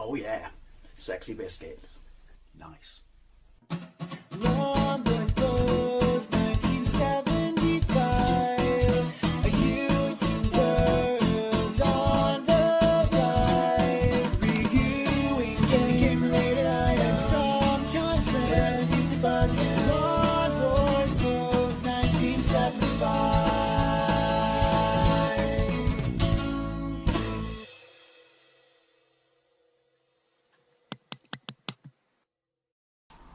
Oh yeah, sexy biscuits. Nice. Long Boys Blues, 1975. A using girls on the rise. Reviewing games late at night and sometimes friends. But Long Boys Blues, 1975.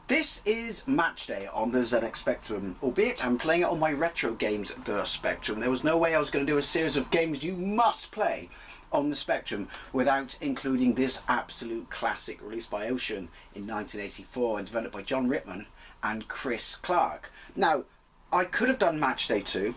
This is Match Day on the ZX Spectrum, albeit I'm playing it on my retro games, the Spectrum. There was no way I was going to do a series of games you must play on the Spectrum without including this absolute classic released by Ocean in 1984 and developed by John Rittman and Chris Clark. Now, I could have done Match Day 2.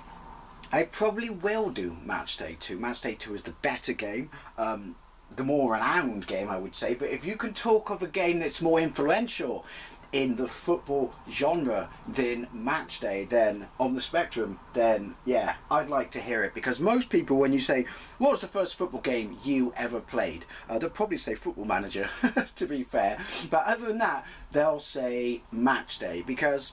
I probably will do Match Day 2. Match Day 2 is the better game, the more renowned game, I would say. But if you can talk of a game that's more influential in the football genre than Match Day, then on the Spectrum, then yeah, I'd like to hear it, because most people, when you say what was the first football game you ever played, they'll probably say Football Manager to be fair, but other than that they'll say Match Day, because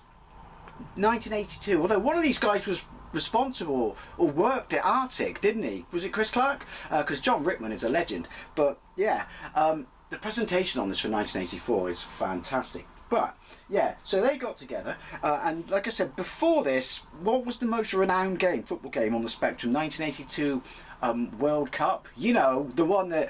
1982, although one of these guys was responsible or worked at Arctic, didn't he? Was it Chris Clark? Because John Rittman is a legend. But yeah, the presentation on this for 1984 is fantastic. But yeah, so they got together, and like I said before this, what was the most renowned game, football game on the Spectrum? 1982 World Cup. You know, the one that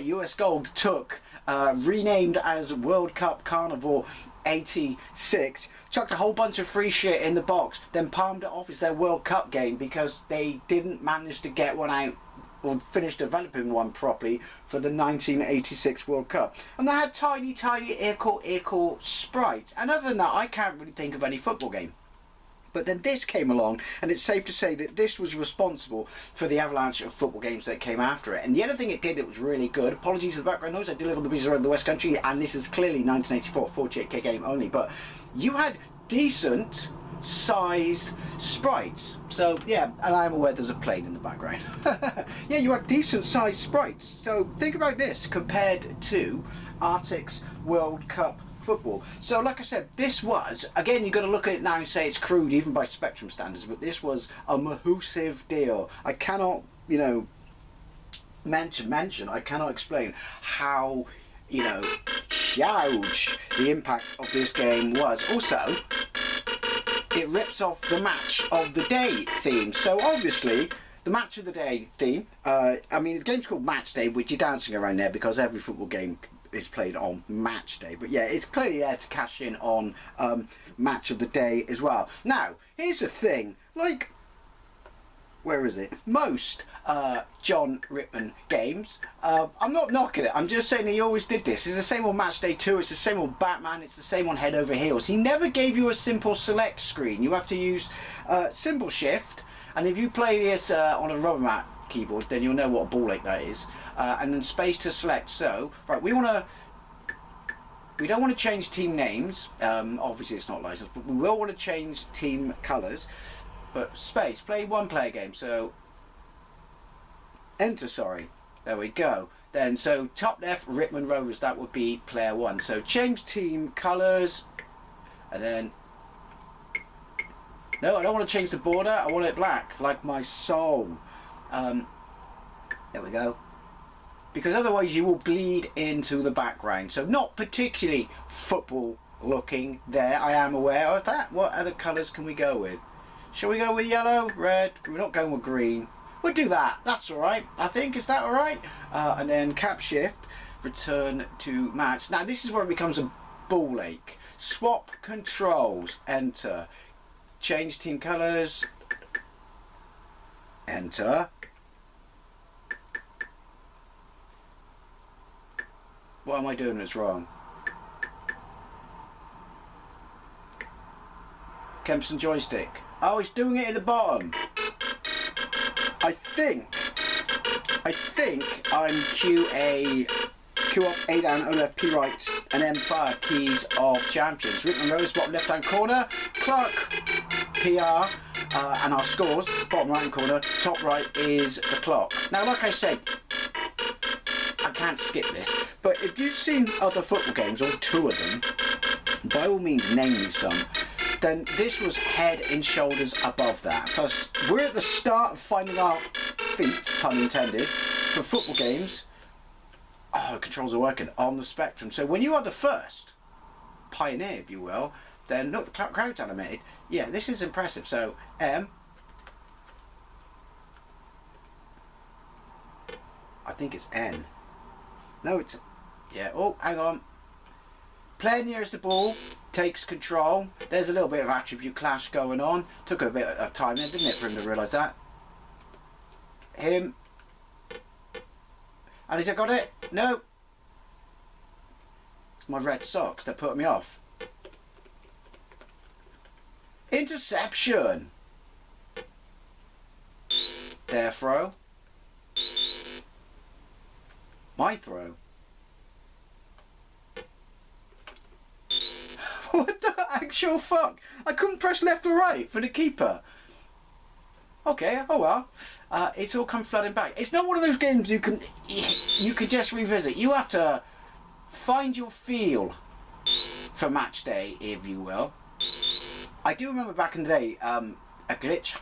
US Gold took, renamed as World Cup Carnival 86. Chucked a whole bunch of free shit in the box, then palmed it off as their World Cup game because they didn't manage to get one out or finish developing one properly for the 1986 World Cup. And they had tiny equal sprites. And other than that, I can't really think of any football game. But then this came along, and it's safe to say that this was responsible for the avalanche of football games that came after it. And the other thing it did that was really good, apologies for the background noise, I do live on the beaches around the West Country, and this is clearly 1984, 48k game only, but you had decent sized sprites. So yeah, and I am aware there's a plane in the background. Yeah, you had decent sized sprites. So think about this compared to Arctic's World Cup football. So like I said, this was, again, you've got to look at it now and say it's crude even by Spectrum standards, but this was a massive deal. I cannot, you know, mention, I cannot explain how, you know, huge the impact of this game was. Also, it rips off the Match of the Day theme. So obviously, the Match of the Day theme, I mean, the game's called Match Day, which you're dancing around there because every football game is played on Match Day. But yeah, it's clearly there to cash in on Match of the Day as well. Now, here's the thing, like, where is it? Most John Rittman games, I'm not knocking it, I'm just saying he always did this. It's the same on Match Day 2, it's the same on Batman, it's the same on Head Over Heels. He never gave you a simple select screen. You have to use symbol shift, and if you play this on a rubber mat keyboard, then you'll know what a ball ache that is. And then space to select. So, right, we don't want to change team names, obviously it's not licensed, but we will want to change team colours. But space, play one player game, so enter, sorry, there we go. Then, so top left, Rittman Rovers, that would be player one. So change team colours, and then, no, I don't want to change the border, I want it black, like my soul. There we go. Because otherwise you will bleed into the background. So not particularly football looking there, I am aware of that. What other colours can we go with? Shall we go with yellow, red? We're not going with green. We'll do that. That's alright. I think, is that alright? And then cap shift, return to match. Now this is where it becomes a ball ache. Swap controls, enter. Change team colours, enter. What am I doing that's wrong? Kempston joystick. Oh, it's doing it at the bottom. I think I'm Q up, A down, O left, P right, and M5 keys of champions. Rittman Rovers, bottom left hand corner. Clark, PR, and our scores, bottom right hand corner. Top right is the clock. Now, like I said, I can't skip this, but if you've seen other football games, or 2 of them, by all means name me some, then this was head and shoulders above that. Plus, we're at the start of finding our feet, pun intended, for football games. Oh, the controls are working on the Spectrum. So when you are the first pioneer, if you will, then look, the crowd's animated. Yeah, this is impressive. So I think it's N. No, it's, yeah. Oh, hang on. Player nearest the ball takes control. There's a little bit of attribute clash going on. Took a bit of time then, didn't it, for him to realise that. Him. And has he got it? No. It's my red socks. They're putting me off. Interception. Their throw. My throw. What the actual fuck? I couldn't press left or right for the keeper. Okay, oh well. It's all come flooding back. It's not one of those games you can just revisit. You have to find your feel for match day, if you will. I do remember back in the day, a glitch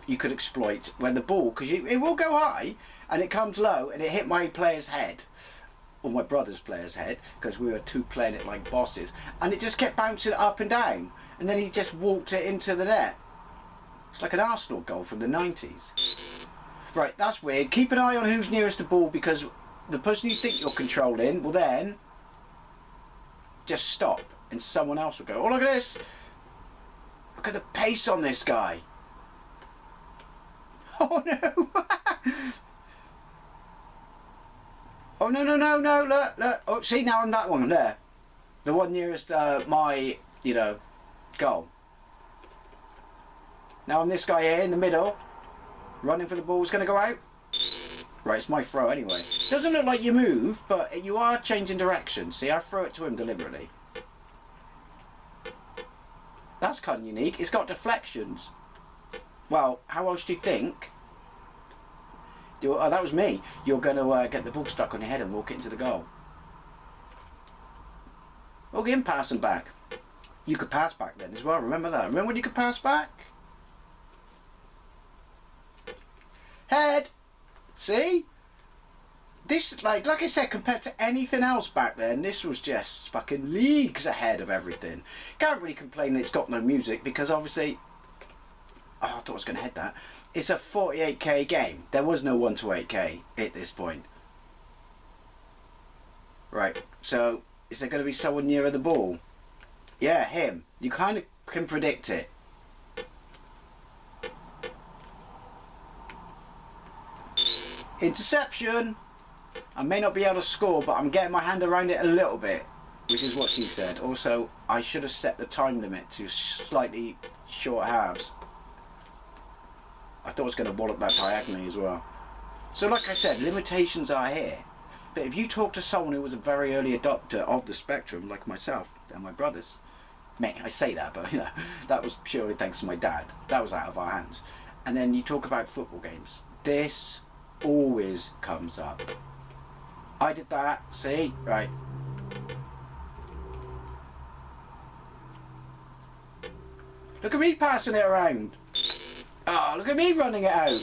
you could exploit when the ball, because it will go high and it comes low and it hit my player's head. Or my brother's player's head, because we were 2 playing it like bosses, and it just kept bouncing up and down, and then he just walked it into the net. It's like an Arsenal goal from the 90s. Right, that's weird. Keep an eye on who's nearest the ball, because the person you think you're controlling will then just stop and someone else will go, oh look at this, look at the pace on this guy. Oh no. Oh no, look. Oh, see, now I'm that one there. The one nearest my, goal. Now I'm this guy here in the middle, running for the ball. It's going to go out. Right, it's my throw anyway. Doesn't look like you move, but you are changing direction. See, I throw it to him deliberately. That's kind of unique. It's got deflections. Well, how else do you think? Oh, that was me. You're going to get the ball stuck on your head and walk it into the goal. Oh, again, passing back. You could pass back then as well. Remember that? Remember when you could pass back? Head. See? This, like I said, compared to anything else back then, this was just fucking leagues ahead of everything. Can't really complain that it's got no music, because obviously... Oh, I thought I was going to head that. It's a 48k game. There was no 1 to 8k at this point. Right, so is there going to be someone nearer the ball? Yeah, him. You kind of can predict it. Interception. I may not be able to score, but I'm getting my hand around it a little bit, which is what she said. Also, I should have set the time limit to slightly short halves. I thought I was going to wallop that diagonally as well. So like I said, limitations are here. But if you talk to someone who was a very early adopter of the Spectrum, like myself and my brothers, mate, I say that, but that was purely thanks to my dad. That was out of our hands. And then you talk about football games. This always comes up. I did that, see? Right. Look at me passing it around. Oh, look at me running it out.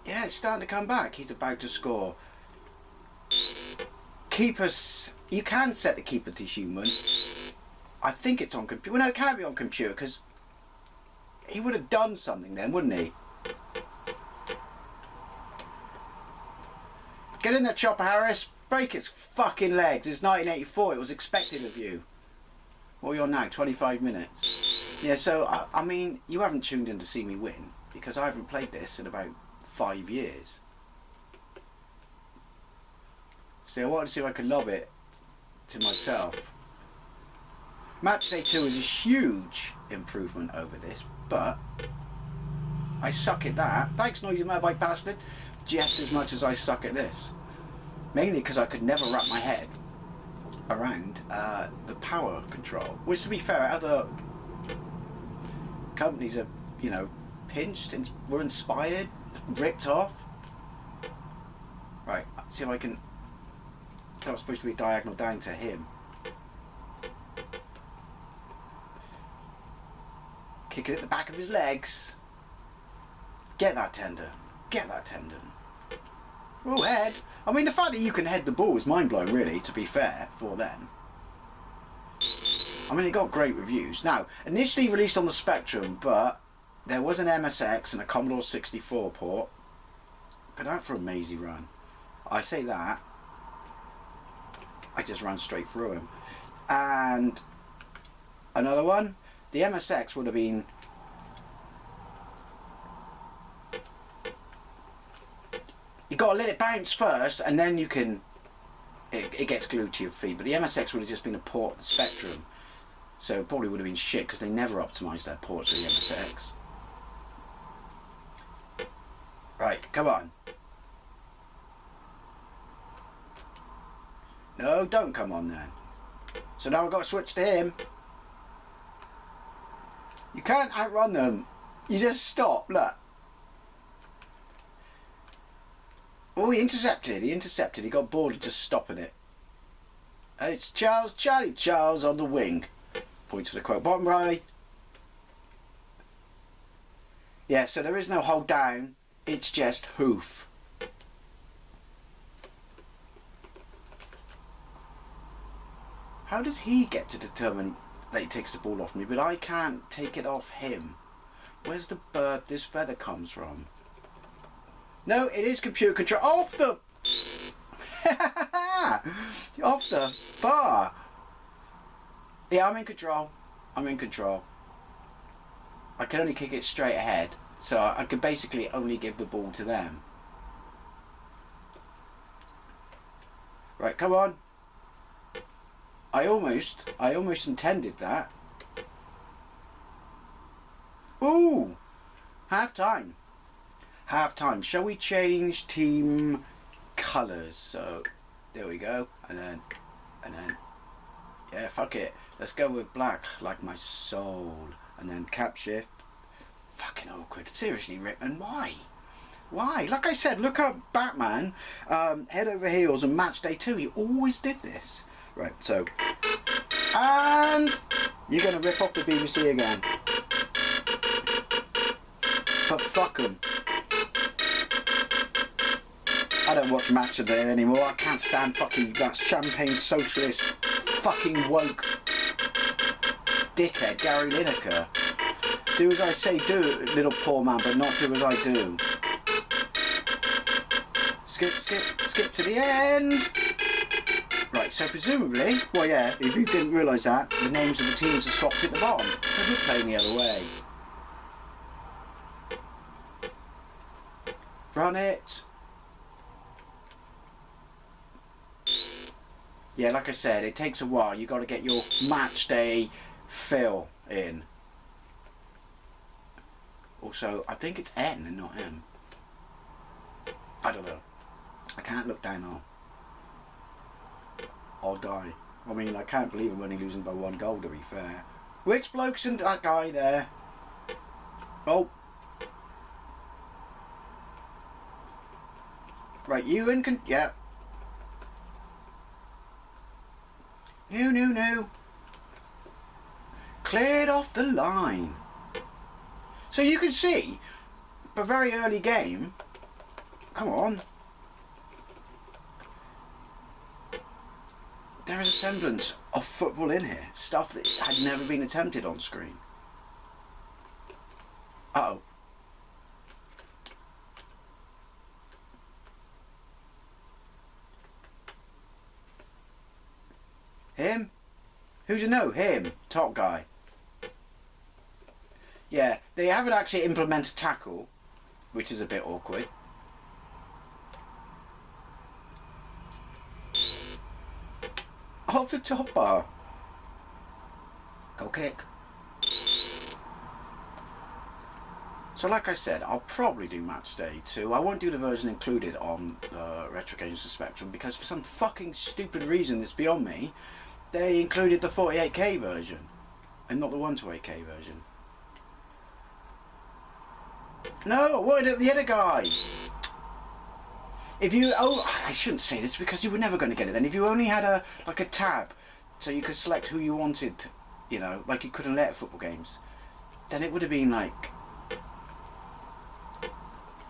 Yeah, it's starting to come back. He's about to score. Keepers, you can set the keeper to human. I think it's on computer. Well, no, it can't be on computer, because he would have done something then, wouldn't he? Get in there, Chopper Harris. Break its fucking legs. It's 1984. It was expected of you. What are we on now? 25 minutes. Yeah, so, I mean, you haven't tuned in to see me win, because I haven't played this in about 5 years. So I wanted to see if I could lob it to myself. Matchday 2 is a huge improvement over this, but I suck at that. Thanks, Noisy Motorbike Bastard. Just as much as I suck at this. Mainly because I could never wrap my head around the power control. Which, to be fair, other companies are, you know, pinched and were inspired, ripped off. Right, see if I can. That was supposed to be diagonal down to him. Kick it at the back of his legs. Get that tendon. Get that tendon. Oh, head. I mean, the fact that you can head the ball is mind-blowing, really, to be fair, for them. I mean, it got great reviews. Now, initially released on the Spectrum, but there was an MSX and a Commodore 64 port. Go out for a mazy run. I say that. I just ran straight through him. And another one, the MSX would have been... You got to let it bounce first, and then you can... It gets glued to your feet. But the MSX would have just been a port of the Spectrum. So it probably would have been shit, because they never optimised their ports for the MSX. Right, come on. No, don't come on then. So now I've got to switch to him. You can't outrun them. You just stop, look. Oh, he intercepted. He got bored of just stopping it. And it's Charlie Charles on the wing. Point to the quote. Bottom right. Yeah, so there is no hold down. It's just hoof. How does he get to determine that he takes the ball off me, but I can't take it off him? Where's the bird this feather comes from? No, it is computer control. Off the... off the bar. Yeah, I'm in control. I'm in control. I can only kick it straight ahead, so I could basically only give the ball to them. Right, come on. I almost intended that. Ooh! Half time. Half time. Shall we change team colours? So, there we go. And then, yeah, fuck it. Let's go with black, like my soul. And then cap shift. Fucking awkward. Seriously, Rickman, why? Why? Like I said, look up Batman, head over heels and Match Day 2. He always did this. Right, so, and you're going to rip off the BBC again. But fuck 'em. I don't watch Match of the Day anymore. I can't stand fucking that champagne socialist fucking woke dickhead Gary Lineker. Do as I say do, little poor man, but not do as I do. Skip to the end. Right, so presumably, well yeah, if you didn't realise that, the names of the teams are swapped at the bottom, because we're playing the other way. Run it. Yeah, like I said, it takes a while. You've got to get your match day fill in. Also, I think it's N and not M. I don't know. I can't look down now. I'll die. I mean, I can't believe I'm only losing by 1 goal, to be fair. Which bloke's in that guy there? Oh. Right, you in con... Yeah. No. Cleared off the line. So you can see, a very early game. Come on. There is a semblance of football in here. Stuff that had never been attempted on screen. Uh-oh. Him? Who do you know? Him. Top guy. Yeah, they haven't actually implemented tackle, which is a bit awkward. Off the top bar. Go kick. So like I said, I'll probably do Match Day 2. I won't do the version included on Retro Games for Spectrum because for some fucking stupid reason that's beyond me, they included the 48K version and not the 128K version. No, I wanted the other guy. If you, I shouldn't say this because you were never going to get it then. If you only had a tab, so you could select who you wanted, you know, like you could in later football games, then it would have been like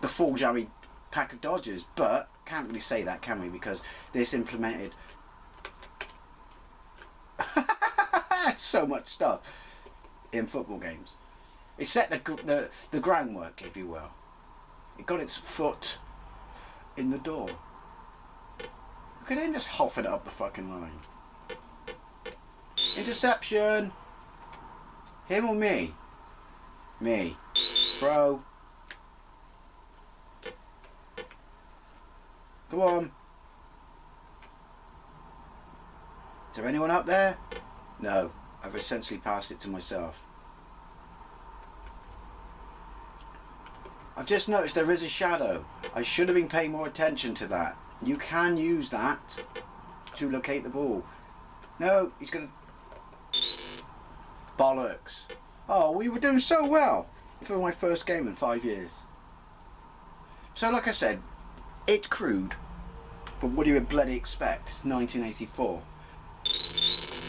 the full jammy pack of Dodgers. But can't really say that, can we? Because this implemented so much stuff in football games. It set the groundwork, if you will. It got its foot in the door. Look at him just hoffing it up the fucking line. Interception. Him or me? Me. Throw. Come on. Is there anyone up there? No. I've essentially passed it to myself. I've just noticed there is a shadow. I should have been paying more attention to that. You can use that to locate the ball. No, he's gonna... Bollocks. Oh, we were doing so well for my first game in 5 years. So like I said, it's crude, but what do you bloody expect? It's 1984.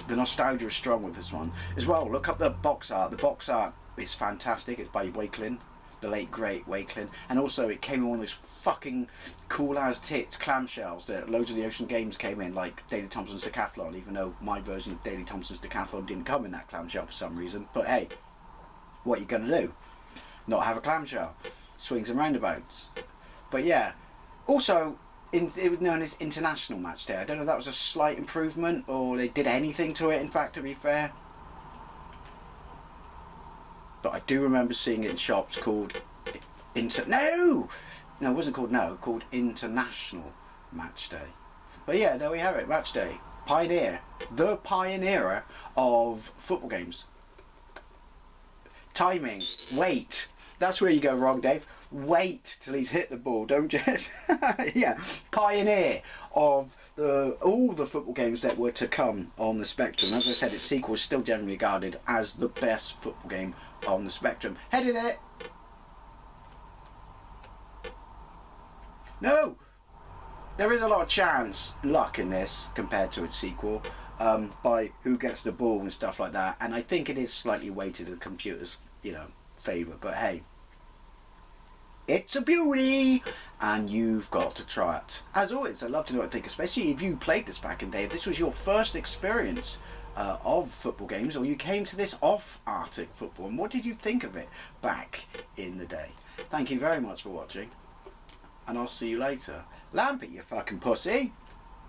The nostalgia is strong with this one. As well, look up the box art. The box art is fantastic. It's by Wakelin. The late great Wakelin, and also it came in one of those fucking cool as tits clamshells that loads of the Ocean Games came in, like Daley Thompson's Decathlon, even though my version of Daley Thompson's Decathlon didn't come in that clamshell for some reason. But hey, what are you gonna do? Not have a clamshell? Swings and roundabouts. But yeah, also it was known as International Match Day. I don't know if that was a slight improvement or they did anything to it, in fact, to be fair. But I do remember seeing it in shops called No, it wasn't called International Match Day. But yeah, there we have it, Match Day. Pioneer. The pioneer of football games. Timing. Wait. That's where you go wrong, Dave. Wait till he's hit the ball, don't just... yeah. Pioneer of all the football games that were to come on the Spectrum. As I said, its sequel is still generally regarded as the best football game on the Spectrum. Headed it! No! There is a lot of chance, luck in this compared to its sequel, by who gets the ball and stuff like that. And I think it is slightly weighted in the computer's, you know, favour. But hey, it's a beauty, and you've got to try it. As always, I'd love to know what you think, especially if you played this back in the day. If this was your first experience of football games, or you came to this off Arctic football, and what did you think of it back in the day? Thank you very much for watching, and I'll see you later. Lampy, you fucking pussy.